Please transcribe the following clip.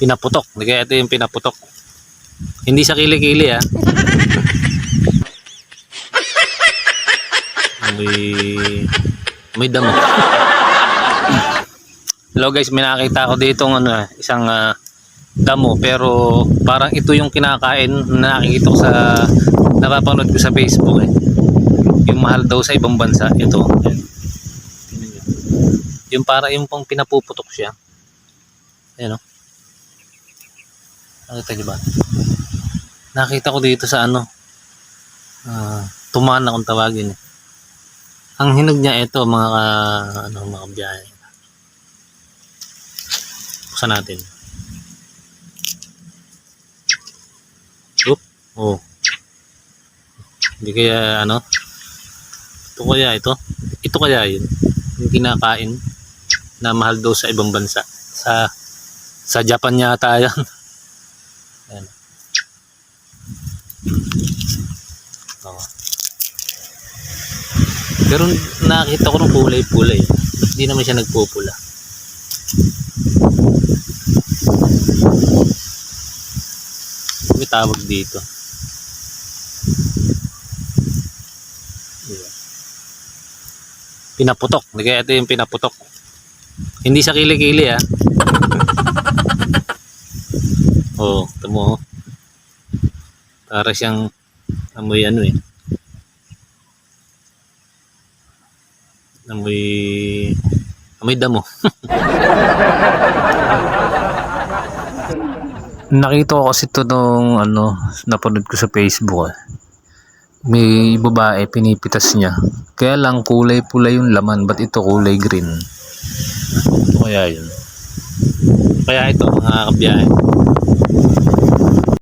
Pinaputok. Kaya ito yung pinaputok. Hindi sa kilikili ah. May damo. Hello guys, may nakita ako dito ng isang damo, pero parang ito yung kinakain na nakikita ko sa napapanood ko sa Facebook eh. Yung mahal daw sa ibang bansa, ito. Yung para yung pang pinapuputok siya. Ayan o. Nakita niyo ba? Nakita ko dito sa tumana kung tawagin eh. Ang hinog niya ito mga mga biyahe. Buksan natin. Oop. Oh. Hindi kaya ito kaya ito? Ito kaya yun. Yung kinakain na mahal daw sa ibang bansa. Sa Japan yata yan. Ayan. Oh. Pero nakita ko ng kulay-kulay. Hindi naman siya nagpupula. May tawag dito. Pinaputok. Kaya ito yung pinaputok. Hindi sa kilikili ah. Oh, ito mo. Para siyang amoy eh. Amoy damo. Nakita ko kasi ito nung napanood ko sa Facebook eh. May babae pinipitas niya. Kaya lang kulay pula yung laman, ba't ito kulay green? Ito kaya yun. Kaya ito mga kabiyahe.